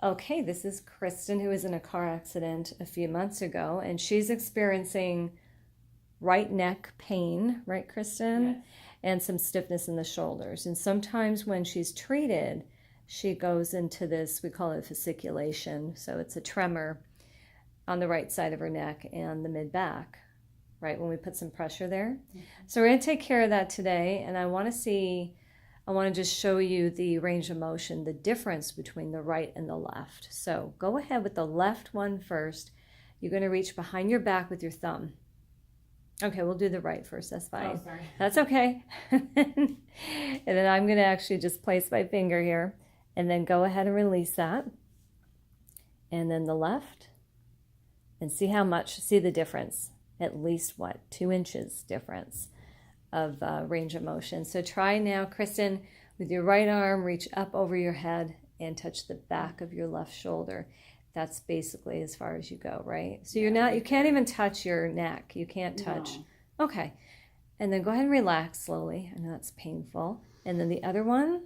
Okay, this is Christen, who was in a car accident a few months ago, and she's experiencing right neck pain, right, Christen? Yes. And some stiffness in the shoulders. And sometimes when she's treated, she goes into this, we call it fasciculation. So it's a tremor on the right side of her neck and the mid-back, right, when we put some pressure there. Mm-hmm. So we're going to take care of that today, and I want to just show you the range of motion, the difference between the right and the left. So go ahead with the left one first. You're going to reach behind your back with your thumb. Okay, we'll do the right first. That's fine. Oh, sorry. That's okay. And then I'm going to actually just place my finger here and then go ahead and release that. And then the left. And see the difference. At least, 2 inches difference of range of motion. So try now, Christen, with your right arm, reach up over your head and touch the back of your left shoulder. That's basically as far as you go, right? So you can't even touch your neck. You can't touch. No. Okay. And then go ahead and relax slowly. I know that's painful. And then the other one.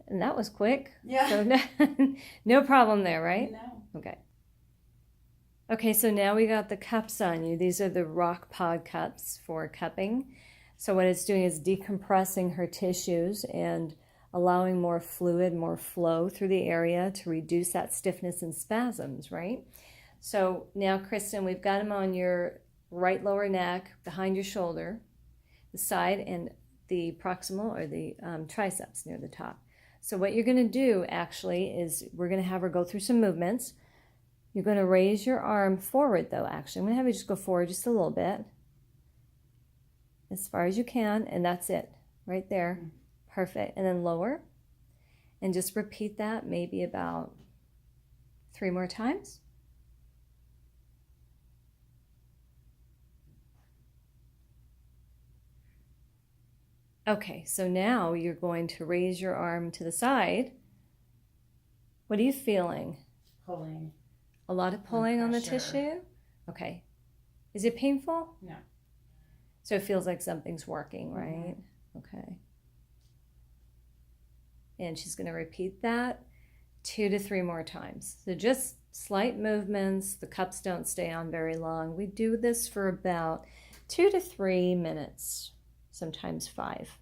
And that was quick. Yeah. So no problem there, right? No. Okay. Okay, so now we got the cups on you. These are the RockPod cups for cupping. So what it's doing is decompressing her tissues and allowing more fluid, more flow through the area to reduce that stiffness and spasms, right? So now, Christen, we've got them on your right lower neck, behind your shoulder, the side, and the proximal or the triceps near the top. So what you're going to do actually is we're going to have her go through some movements. You're going to raise your arm forward, though, actually. I'm going to have you just go forward just a little bit, as far as you can, and that's it, right there. Mm-hmm. Perfect. And then lower, and just repeat that maybe about 3 more times. Okay, so now you're going to raise your arm to the side. What are you feeling? Pulling. A lot of pulling on the tissue? Okay. Is it painful? No. So it feels like something's working, right? Mm-hmm. Okay. And she's going to repeat that 2 to 3 more times. So just slight movements. The cups don't stay on very long. We do this for about 2 to 3 minutes, sometimes 5.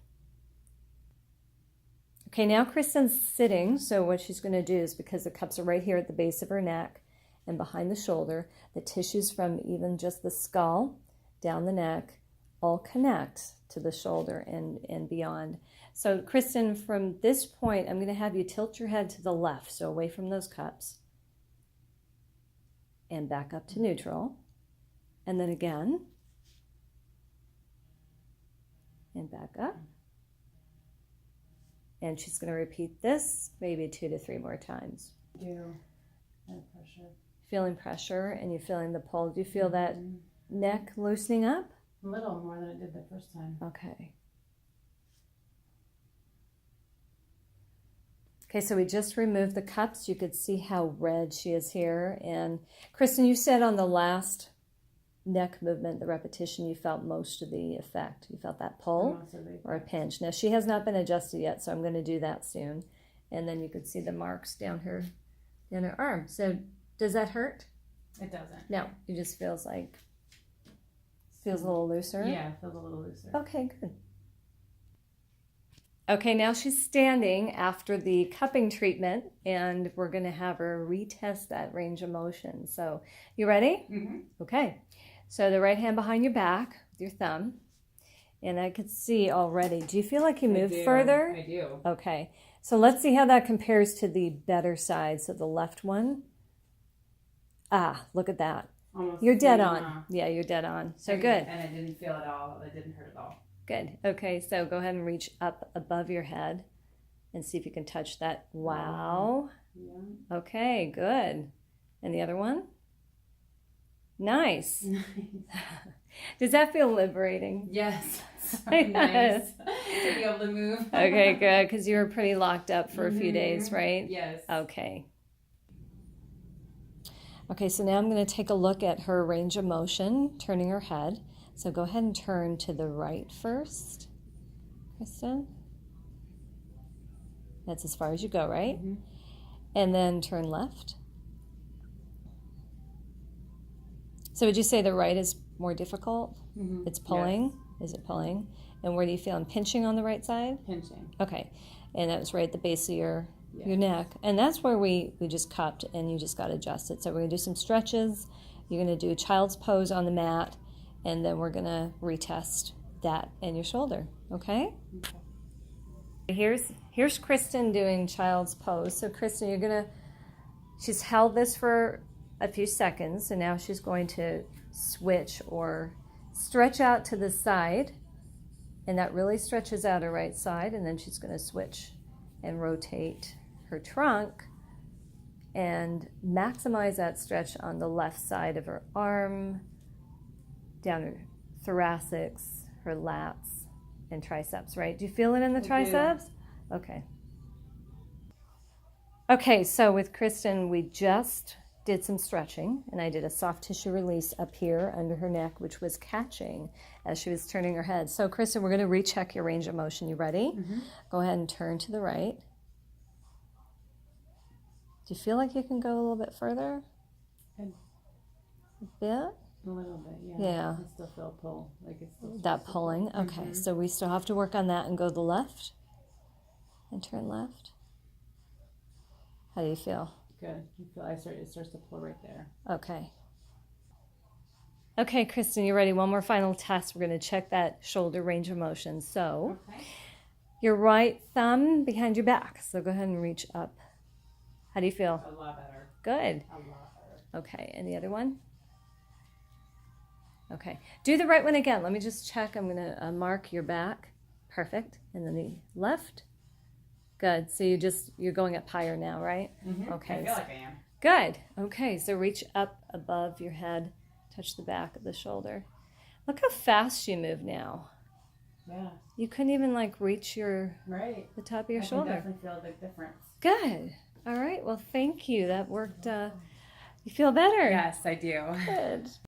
Okay, now Christen's sitting. So what she's going to do is, because the cups are right here at the base of her neck and behind the shoulder, the tissues from even just the skull down the neck all connect to the shoulder and beyond. So Christen, from this point, I'm going to have you tilt your head to the left, so away from those cups, and back up to neutral, and then again, and back up. And she's going to repeat this maybe 2 to 3 more times. Pressure. Feeling pressure, and you're feeling the pull. Do you feel that neck loosening up? A little more than it did the first time. Okay. Okay, so we just removed the cups. You could see how red she is here. And Christen, you said on the last neck movement, the repetition, you felt most of the effect. You felt that pull or a pinch. Now, she has not been adjusted yet, so I'm going to do that soon. And then you could see the marks down her arm. So does that hurt? It doesn't. No, it just feels a little looser? Yeah, it feels a little looser. Okay, good. Okay, now she's standing after the cupping treatment, and we're going to have her retest that range of motion. So, you ready? Mm-hmm. Okay. So the right hand behind your back with your thumb, and I could see already. Do you feel like you moved further? I do. Okay. So let's see how that compares to the better side. So the left one. Look at that. Almost you're dead on. Yeah, you're dead on. So good. And it didn't feel at all. It didn't hurt at all. Good. Okay, so go ahead and reach up above your head and see if you can touch that. Wow. Yeah. Okay, good. And the other one? Nice. Does that feel liberating? Yes. So nice to be able to move. Okay, good, because you were pretty locked up for a few days, right? Yes. Okay. Okay, so now I'm going to take a look at her range of motion, turning her head. So go ahead and turn to the right first, Christen. That's as far as you go, right? Mm-hmm. And then turn left. So would you say the right is more difficult? Mm-hmm. It's pulling? Yes. Is it pulling? And where do you feel? I'm pinching on the right side? Pinching. Okay. And that was right at the base of your Yes. neck. And that's where we just cupped and you just got adjusted. So we're going to do some stretches. You're going to do child's pose on the mat. And then we're going to retest that and your shoulder. Okay? Okay. Here's Christen doing child's pose. So Christen, she's held this for a few seconds, and now she's going to switch or stretch out to the side, and that really stretches out her right side, and then she's going to switch and rotate her trunk and maximize that stretch on the left side of her arm, down her thoracics, her lats, and triceps, right? Do you feel it in the triceps? Okay. Okay, so with Christen, we just did some stretching, and I did a soft tissue release up here under her neck, which was catching as she was turning her head. So Christen, we're going to recheck your range of motion. You ready? Mm-hmm. Go ahead and turn to the right. Do you feel like you can go a little bit further? A bit? A little bit, yeah. Yeah. I still feel pull, like it's still That pulling? Okay, Mm-hmm. so we still have to work on that and go to the left and turn left. How do you feel? Good. It starts to pull right there. Okay. Okay, Christen, you ready? One more final test. We're going to check that shoulder range of motion. So, Okay. your right thumb behind your back. So go ahead and reach up. How do you feel? A lot better. Good. A lot better. Okay, and the other one? Okay. Do the right one again. Let me just check. I'm going to mark your back. Perfect. And then the left. Good. So you're going up higher now, right? Mm-hmm. Okay. I feel like I am. Good. Okay, so reach up above your head, touch the back of the shoulder. Look how fast you move now. Yeah. You couldn't even reach the top of your shoulder. I can definitely feel a big difference. Good. All right. Well, thank you. That worked. You feel better? Yes, I do. Good.